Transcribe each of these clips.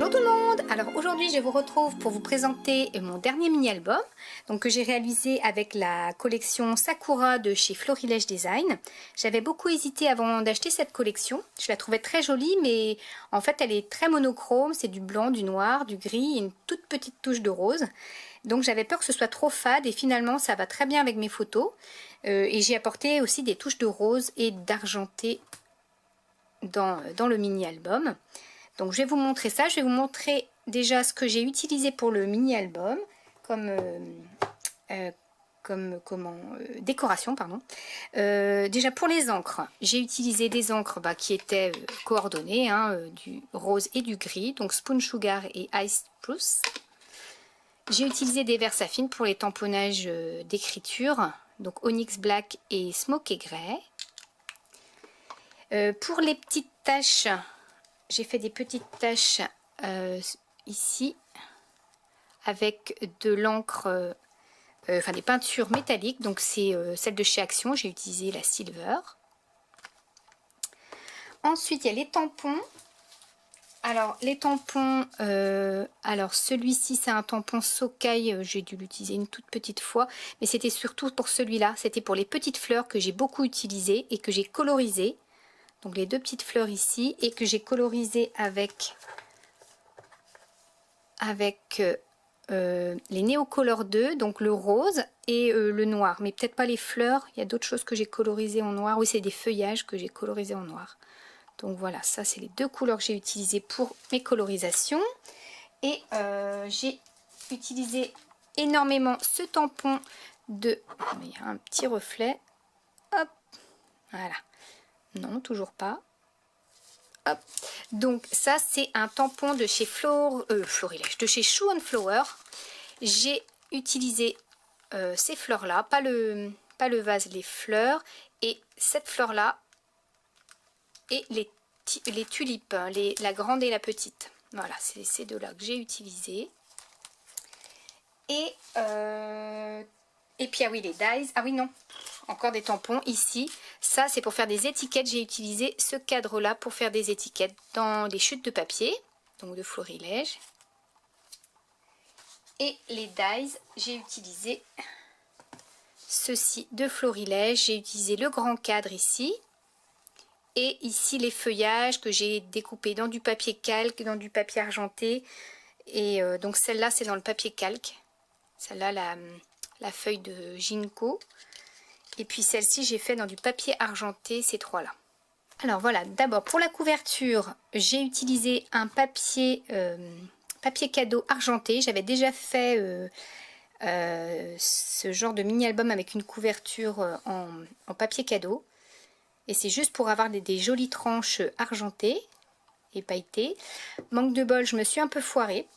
Bonjour tout le monde. Alors aujourd'hui je vous retrouve pour vous présenter mon dernier mini-album que j'ai réalisé avec la collection Sakura de chez Florilège Design. J'avais beaucoup hésité avant d'acheter cette collection. Je la trouvais très jolie mais en fait elle est très monochrome. C'est du blanc, du noir, du gris et une toute petite touche de rose. Donc j'avais peur que ce soit trop fade et finalement ça va très bien avec mes photos. Et j'ai apporté aussi des touches de rose et d'argenté dans le mini-album. Donc je vais vous montrer ça, je vais vous montrer déjà ce que j'ai utilisé pour le mini-album comme, décoration. Pardon. Déjà pour les encres, j'ai utilisé des encres qui étaient coordonnées, du rose et du gris, donc Spoon Sugar et Ice Spruce. J'ai utilisé des verres saphine pour les tamponnages d'écriture, donc Onyx Black et Smoky Grey. Pour les petites taches, j'ai fait des petites taches ici avec de l'encre, enfin des peintures métalliques, donc c'est celle de chez Action, j'ai utilisé la Silver. Ensuite il y a les tampons. Alors les tampons, alors celui-ci c'est un tampon Sokai, j'ai dû l'utiliser une toute petite fois, mais c'était surtout pour celui-là, c'était pour les petites fleurs que j'ai beaucoup utilisé et que j'ai colorisé. Donc les deux petites fleurs ici et que j'ai colorisé avec les Neocolor 2, donc le rose et le noir, mais peut-être pas les fleurs, il y a d'autres choses que j'ai colorisées en noir, oui c'est des feuillages que j'ai colorisés en noir. Donc voilà, ça c'est les deux couleurs que j'ai utilisées pour mes colorisations. Et j'ai utilisé énormément ce tampon de... Il y a un petit reflet, hop, voilà. Non, toujours pas. Hop. Donc ça c'est un tampon de chez Florilège, de chez Shoe and Flower. J'ai utilisé ces fleurs là, pas le vase, les fleurs, et cette fleur là et les tulipes, la grande et la petite. Voilà, c'est ces deux là que j'ai utilisé. Et puis ah oui, les dies, ah oui non, encore des tampons ici. Ça c'est pour faire des étiquettes, j'ai utilisé ce cadre là pour faire des étiquettes dans les chutes de papier, donc de Florilège. Et les dies, j'ai utilisé ceci de Florilège, j'ai utilisé le grand cadre ici. Et ici les feuillages que j'ai découpés dans du papier calque, dans du papier argenté. Et donc celle-là c'est dans le papier calque. Celle-là la feuille de Ginkgo. Et puis celle-ci j'ai fait dans du papier argenté, ces trois-là. Alors voilà, d'abord pour la couverture, j'ai utilisé un papier cadeau argenté. J'avais déjà fait ce genre de mini-album avec une couverture en papier cadeau. Et c'est juste pour avoir des jolies tranches argentées et pailletées. Manque de bol, je me suis un peu foirée.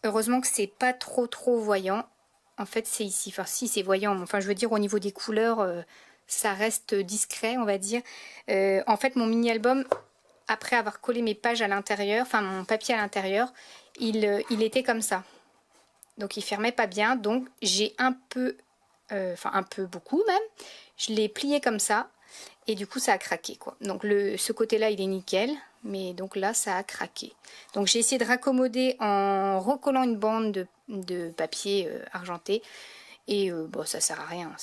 Heureusement que c'est pas trop voyant. En fait c'est ici, enfin si c'est voyant, enfin je veux dire au niveau des couleurs, ça reste discret on va dire. En fait mon mini-album, après avoir collé mes pages à l'intérieur, enfin mon papier à l'intérieur, il était comme ça. Donc il fermait pas bien, donc j'ai un peu, enfin un peu beaucoup même, je l'ai plié comme ça. Et du coup ça a craqué quoi. Donc ce côté là il est nickel, mais donc là ça a craqué. Donc j'ai essayé de raccommoder en recollant une bande de papier argenté. Et bon ça sert à rien.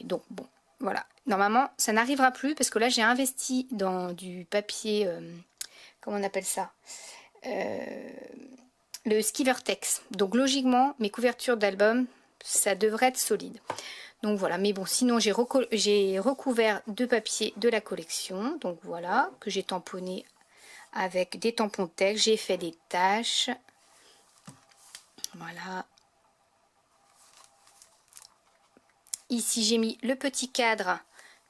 Donc bon voilà. Normalement ça n'arrivera plus parce que là j'ai investi dans du papier, comment on appelle ça, le Skivertex. Donc logiquement mes couvertures d'album ça devrait être solide. Donc voilà, mais bon, sinon j'ai recouvert de papier de la collection, donc voilà, que j'ai tamponné avec des tampons Tex, j'ai fait des taches, voilà. Ici j'ai mis le petit cadre,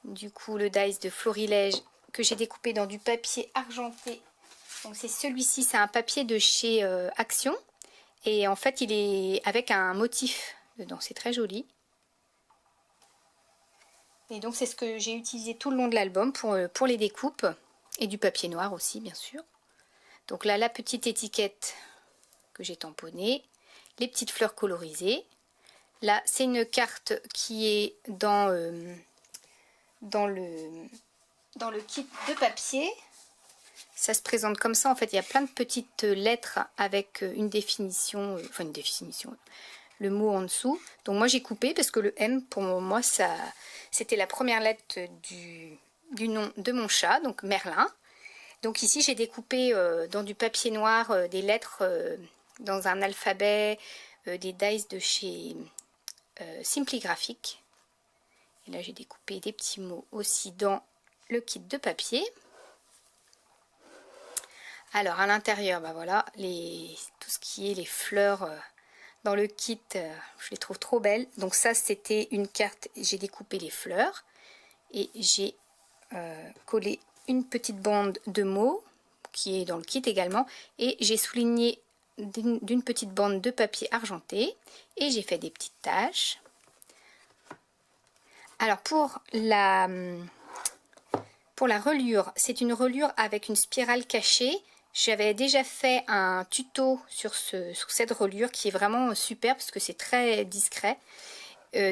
du coup le dies de Florilège, que j'ai découpé dans du papier argenté, donc c'est celui-ci, c'est un papier de chez Action, et en fait il est avec un motif dedans, c'est très joli. Et donc c'est ce que j'ai utilisé tout le long de l'album pour les découpes. Et du papier noir aussi bien sûr. Donc là la petite étiquette que j'ai tamponnée. Les petites fleurs colorisées. Là c'est une carte qui est dans le kit de papier. Ça se présente comme ça, en fait, il y a plein de petites lettres avec une définition, enfin une définition, le mot en dessous. Donc moi j'ai coupé parce que le M, pour moi, ça, c'était la première lettre du nom de mon chat, donc Merlin. Donc ici j'ai découpé dans du papier noir des lettres dans un alphabet, des dies de chez Simply Graphic. Et là j'ai découpé des petits mots aussi dans le kit de papier. Alors à l'intérieur, bah voilà, tout ce qui est les fleurs dans le kit, je les trouve trop belles. Donc ça c'était une carte, j'ai découpé les fleurs et j'ai collé une petite bande de mots qui est dans le kit également, et j'ai souligné d'une petite bande de papier argenté et j'ai fait des petites taches. Alors pour la reliure, c'est une reliure avec une spirale cachée. J'avais déjà fait un tuto sur cette reliure qui est vraiment super parce que c'est très discret.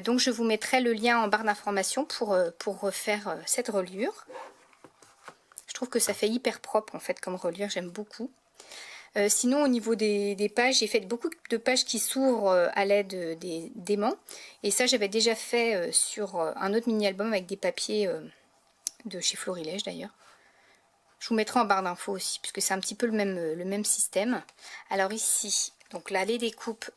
Donc je vous mettrai le lien en barre d'informations pour refaire cette reliure. Je trouve que ça fait hyper propre en fait comme reliure, j'aime beaucoup. Sinon au niveau des pages, j'ai fait beaucoup de pages qui s'ouvrent à l'aide d'aimants. Et ça j'avais déjà fait sur un autre mini-album avec des papiers de chez Florilège d'ailleurs. Je vous mettrai en barre d'infos aussi, puisque c'est un petit peu le même système. Alors ici, donc là, les découpes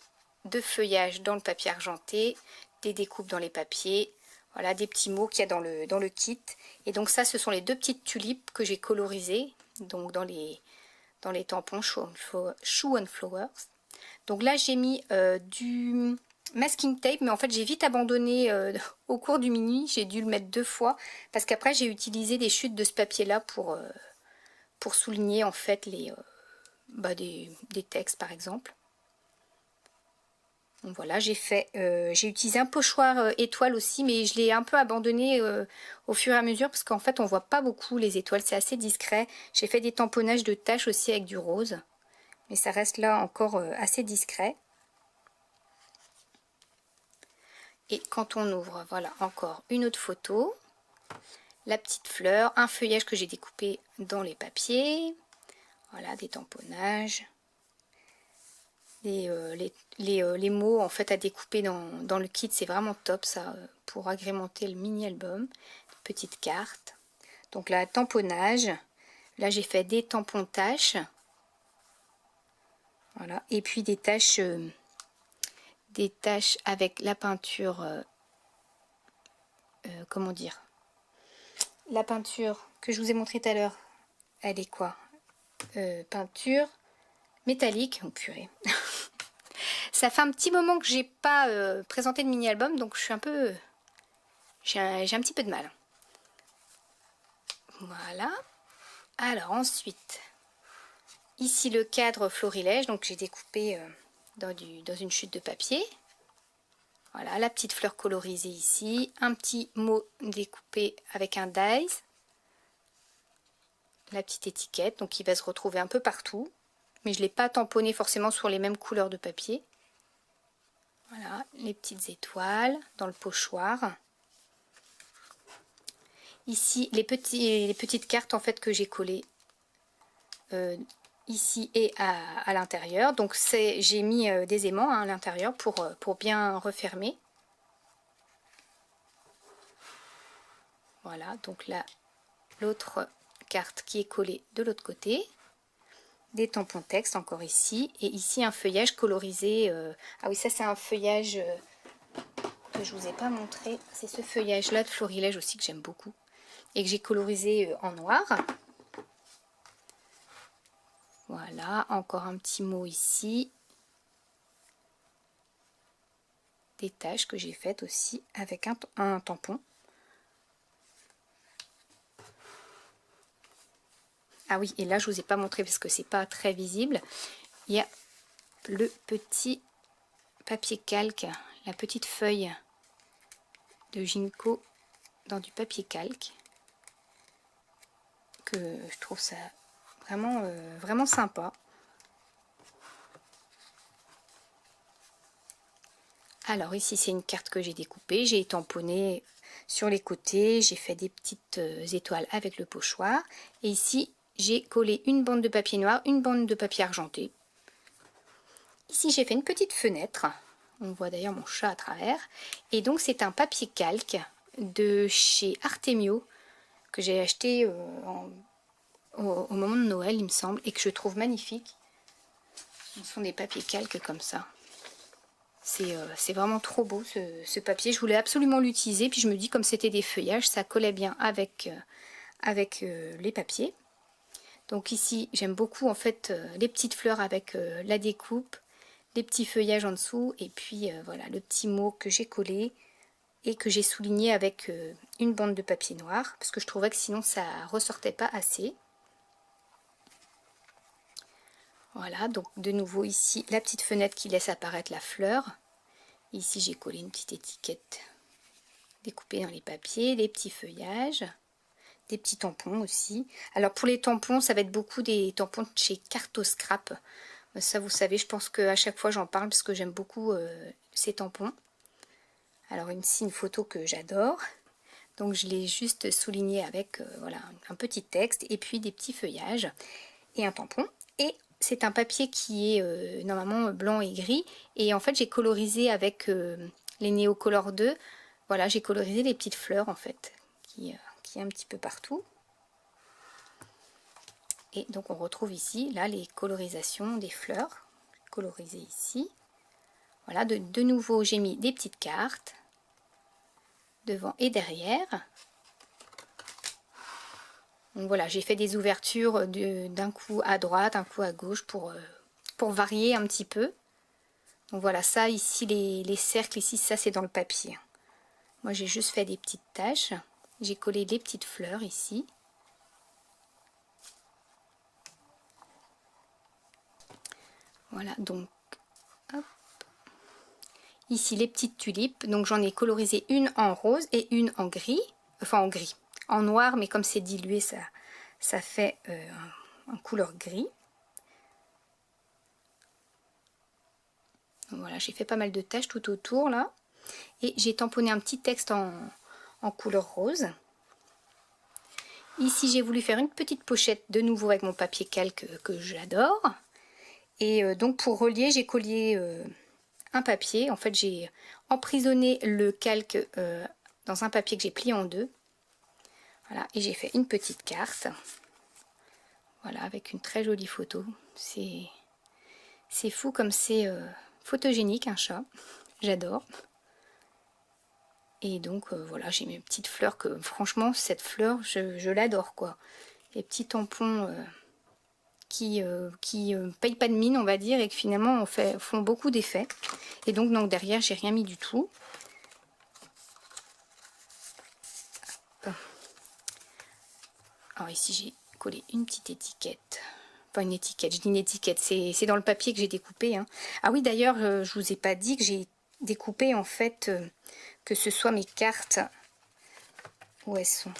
de feuillage dans le papier argenté, des découpes dans les papiers, voilà, des petits mots qu'il y a dans le kit. Et donc ça, ce sont les deux petites tulipes que j'ai colorisées, donc dans les tampons Show and Flowers. Donc là, j'ai mis du masking tape, mais en fait j'ai vite abandonné au cours du minuit, j'ai dû le mettre 2 fois, parce qu'après j'ai utilisé des chutes de ce papier-là pour souligner en fait des textes par exemple. Donc voilà, j'ai utilisé un pochoir étoile aussi, mais je l'ai un peu abandonné au fur et à mesure parce qu'en fait on voit pas beaucoup les étoiles, c'est assez discret. J'ai fait des tamponnages de taches aussi avec du rose, mais ça reste là encore assez discret. Et quand on ouvre, voilà encore une autre photo. La petite fleur, un feuillage que j'ai découpé dans les papiers. Voilà, des tamponnages. Les mots en fait à découper dans le kit, c'est vraiment top ça pour agrémenter le mini album. Petite carte. Donc là, tamponnage. Là j'ai fait des tampons taches. Voilà. Et puis des taches avec la peinture. Comment dire? La peinture que je vous ai montré tout à l'heure, elle est quoi? Peinture métallique. Oh purée. Ça fait un petit moment que j'ai pas présenté de mini-album, donc je suis un peu... J'ai un petit peu de mal. Voilà. Alors ensuite, ici le cadre Florilège, donc j'ai découpé dans une chute de papier. Voilà, la petite fleur colorisée ici, un petit mot découpé avec un dies. La petite étiquette, donc il va se retrouver un peu partout, mais je ne l'ai pas tamponné forcément sur les mêmes couleurs de papier. Voilà, les petites étoiles dans le pochoir. Ici, les petites cartes en fait que j'ai collées ici et à l'intérieur. Donc j'ai mis des aimants à l'intérieur pour bien refermer. Voilà, donc là, l'autre carte qui est collée de l'autre côté. Des tampons texte encore ici. Et ici, un feuillage colorisé. Ah oui, ça c'est un feuillage que je vous ai pas montré. C'est ce feuillage-là de Florilège aussi que j'aime beaucoup. Et que j'ai colorisé en noir. Voilà, encore un petit mot ici. Des taches que j'ai faites aussi avec un tampon. Ah oui, et là je vous ai pas montré parce que c'est pas très visible. Il y a le petit papier calque, la petite feuille de Ginko dans du papier calque. Que je trouve ça vraiment sympa. Alors ici c'est une carte que j'ai découpée, j'ai tamponné sur les côtés, j'ai fait des petites étoiles avec le pochoir. Et ici j'ai collé une bande de papier noir, une bande de papier argenté. Ici j'ai fait une petite fenêtre, on voit d'ailleurs mon chat à travers, et donc c'est un papier calque de chez Artemio que j'ai acheté au moment de Noël il me semble, et que je trouve magnifique. Ce sont des papiers calques comme ça. C'est vraiment trop beau ce papier, je voulais absolument l'utiliser, puis je me dis comme c'était des feuillages, ça collait bien avec les papiers. Donc ici j'aime beaucoup en fait les petites fleurs avec la découpe, les petits feuillages en dessous, et puis voilà le petit mot que j'ai collé et que j'ai souligné avec une bande de papier noir, parce que je trouvais que sinon ça ressortait pas assez. Voilà, donc de nouveau ici la petite fenêtre qui laisse apparaître la fleur. Ici j'ai collé une petite étiquette découpée dans les papiers, les petits feuillages, des petits tampons aussi. Alors pour les tampons, ça va être beaucoup des tampons de chez Cartoscrap. Ça vous savez, je pense qu'à chaque fois j'en parle parce que j'aime beaucoup ces tampons. Alors ici une photo que j'adore. Donc je l'ai juste souligné avec voilà, un petit texte et puis des petits feuillages et un tampon. Et c'est un papier qui est normalement blanc et gris. Et en fait j'ai colorisé avec les Neocolor 2. Voilà, j'ai colorisé les petites fleurs en fait, qui est un petit peu partout. Et donc on retrouve ici, là, les colorisations des fleurs, colorisées ici. Voilà, de nouveau j'ai mis des petites cartes, devant et derrière. Donc voilà, j'ai fait des ouvertures d'un coup à droite, un coup à gauche pour varier un petit peu. Donc voilà, ça ici, les cercles ici, ça c'est dans le papier. Moi j'ai juste fait des petites taches. J'ai collé des petites fleurs ici. Voilà, donc hop. Ici les petites tulipes, donc j'en ai colorisé une en rose et une en gris, enfin en gris, en noir, mais comme c'est dilué, ça fait en couleur gris. Donc voilà, j'ai fait pas mal de taches tout autour là, et j'ai tamponné un petit texte en couleur rose. Ici j'ai voulu faire une petite pochette de nouveau avec mon papier calque que j'adore, et donc pour relier j'ai collé un papier. En fait j'ai emprisonné le calque dans un papier que j'ai plié en deux. Voilà, et j'ai fait une petite carte. Voilà, avec une très jolie photo. C'est fou comme c'est photogénique un chat. J'adore. Et donc voilà, j'ai mes petites fleurs que franchement cette fleur je l'adore quoi. Les petits tampons qui payent pas de mine on va dire, et que finalement font beaucoup d'effets. Et donc derrière j'ai rien mis du tout. Alors ici j'ai collé une petite étiquette. Enfin une étiquette, je dis une étiquette, c'est dans le papier que j'ai découpé. Hein. Ah oui d'ailleurs je vous ai pas dit que j'ai découpé en fait que ce soit mes cartes. Où elles sont?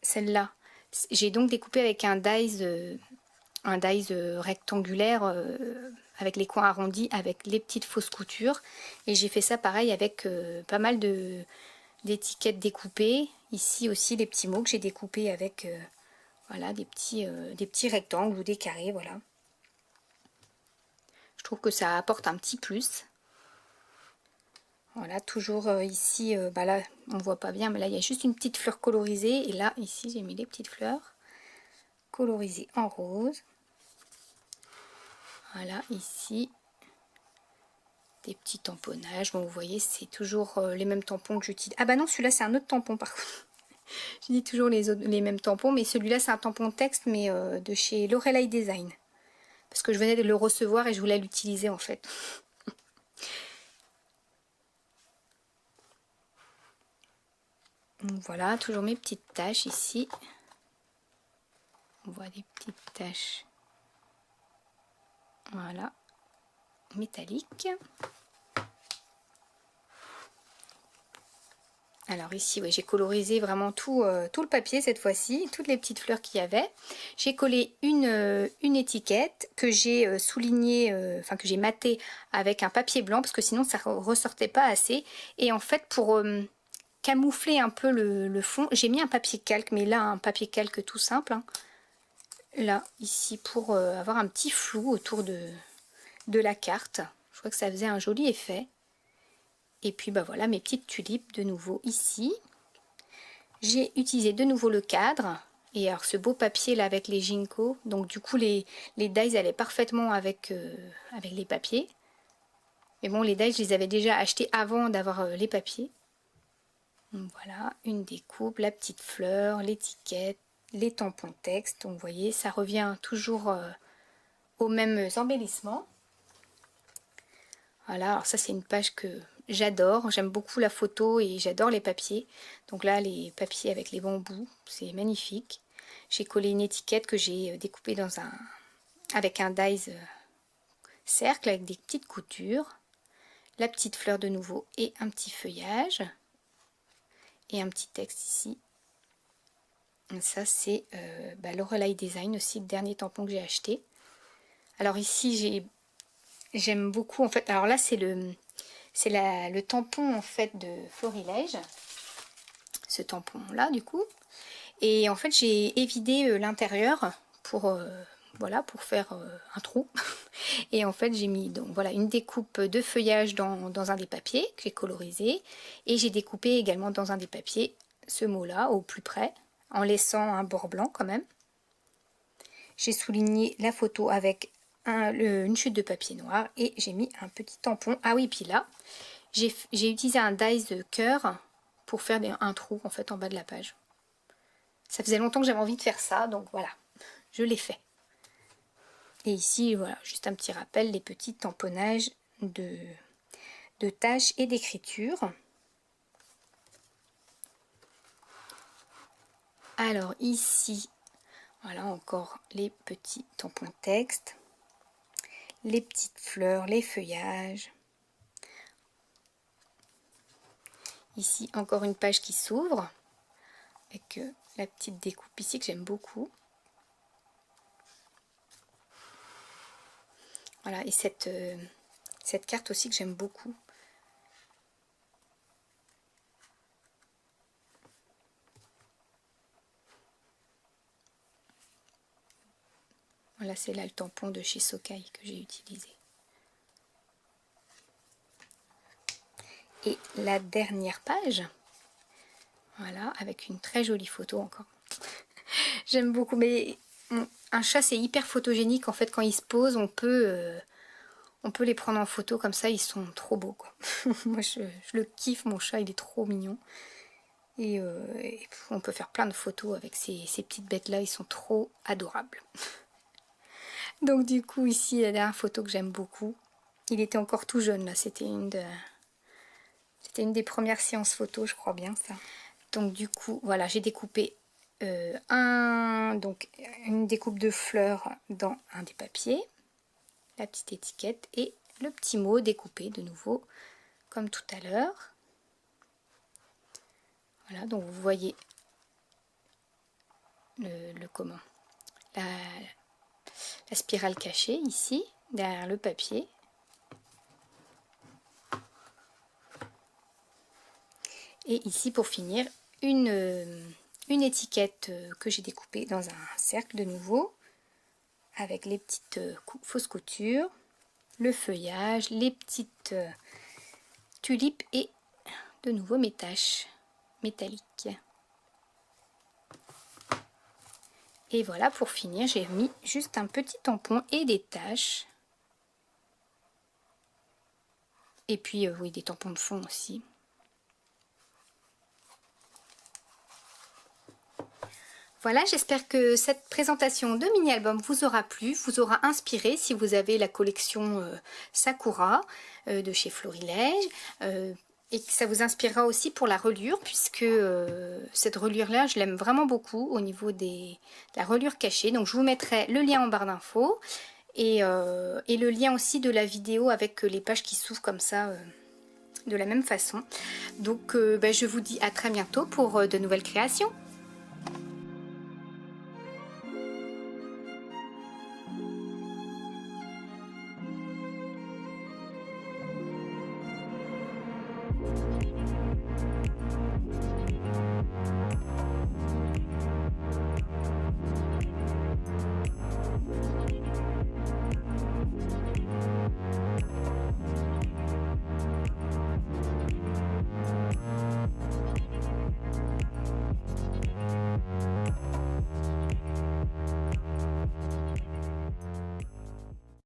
Celles-là. J'ai donc découpé avec un dies rectangulaire avec les coins arrondis, avec les petites fausses coutures. Et j'ai fait ça pareil avec pas mal d'étiquettes découpées. Ici aussi les petits mots que j'ai découpés avec voilà, des petits rectangles ou des carrés. Voilà. Je trouve que ça apporte un petit plus. Voilà, toujours ici, bah là on voit pas bien, mais là il y a juste une petite fleur colorisée. Et là, ici, j'ai mis les petites fleurs colorisées en rose. Voilà, ici, des petits tamponnages. Bon, vous voyez, c'est toujours les mêmes tampons que j'utilise. Ah bah non, celui-là, c'est un autre tampon par contre. Je dis toujours les mêmes tampons, mais celui-là, c'est un tampon texte, mais de chez Lorelei Design. Parce que je venais de le recevoir et je voulais l'utiliser en fait. Donc voilà, toujours mes petites taches ici. On voit des petites taches. Voilà, métalliques. Alors ici, ouais, j'ai colorisé vraiment tout le papier cette fois-ci, toutes les petites fleurs qu'il y avait. J'ai collé une étiquette que j'ai soulignée, enfin que j'ai matée avec un papier blanc parce que sinon ça ressortait pas assez. Et en fait pour camoufler un peu le fond, j'ai mis un papier calque, mais là un papier calque tout simple. Hein. là, ici, pour avoir un petit flou autour de la carte. Je crois que ça faisait un joli effet. Et puis bah voilà mes petites tulipes de nouveau ici. J'ai utilisé de nouveau le cadre. Et alors ce beau papier là avec les ginkgo. Donc du coup les dies allaient parfaitement avec les papiers. Mais bon, les dies je les avais déjà achetés avant d'avoir les papiers. Donc voilà, une découpe, la petite fleur, l'étiquette, les tampons de texte. Donc vous voyez, ça revient toujours aux mêmes embellissements. Voilà, alors ça c'est une page que j'adore. J'aime beaucoup la photo et j'adore les papiers. Donc là, les papiers avec les bambous, c'est magnifique. J'ai collé une étiquette que j'ai découpée avec un dies cercle avec des petites coutures. La petite fleur de nouveau et un petit feuillage. Et un petit texte ici. Et ça c'est Lorelei Design aussi, le dernier tampon que j'ai acheté. Alors ici j'aime beaucoup en fait. Alors là c'est le tampon en fait de Florilège. Ce tampon là du coup. Et en fait j'ai évidé l'intérieur pour voilà, pour faire un trou. Et en fait j'ai mis donc voilà une découpe de feuillage dans un des papiers que j'ai colorisé. Et j'ai découpé également dans un des papiers ce mot là au plus près, en laissant un bord blanc quand même. J'ai souligné la photo avec une chute de papier noir et j'ai mis un petit tampon. Ah oui, puis là j'ai utilisé un dies de cœur pour faire un trou en fait en bas de la page. Ça faisait longtemps que j'avais envie de faire ça, donc voilà, je l'ai fait. Et ici, voilà, juste un petit rappel, les petits tamponnages de tâches et d'écriture. Alors ici, voilà encore les petits tampons de texte, les petites fleurs, les feuillages. Ici, encore une page qui s'ouvre, avec la petite découpe ici que j'aime beaucoup. Voilà, et cette carte aussi que j'aime beaucoup. Voilà, c'est là le tampon de chez Sokai que j'ai utilisé. Et la dernière page, voilà, avec une très jolie photo encore. J'aime beaucoup, mais un chat c'est hyper photogénique en fait. Quand il se pose, on peut les prendre en photo comme ça, ils sont trop beaux quoi. Moi je le kiffe, mon chat, il est trop mignon. Et on peut faire plein de photos avec ces petites bêtes là, ils sont trop adorables. Donc du coup ici la dernière photo que j'aime beaucoup, il était encore tout jeune là, c'était une des premières séances photo, je crois bien ça. Donc du coup voilà, j'ai découpé donc une découpe de fleurs dans un des papiers, la petite étiquette et le petit mot découpé de nouveau comme tout à l'heure. Voilà, donc vous voyez la spirale cachée ici derrière le papier. Et ici pour finir une étiquette que j'ai découpée dans un cercle de nouveau avec les petites fausses coutures, le feuillage, les petites tulipes et de nouveau mes taches métalliques. Et voilà, pour finir, j'ai mis juste un petit tampon et des taches. Et puis, oui, des tampons de fond aussi. Voilà, j'espère que cette présentation de mini-album vous aura plu, vous aura inspiré si vous avez la collection Sakura de chez Florilège. Et que ça vous inspirera aussi pour la reliure, puisque cette reliure-là, je l'aime vraiment beaucoup au niveau de la reliure cachée. Donc je vous mettrai le lien en barre d'infos et le lien aussi de la vidéo avec les pages qui s'ouvrent comme ça, de la même façon. Donc je vous dis à très bientôt pour de nouvelles créations.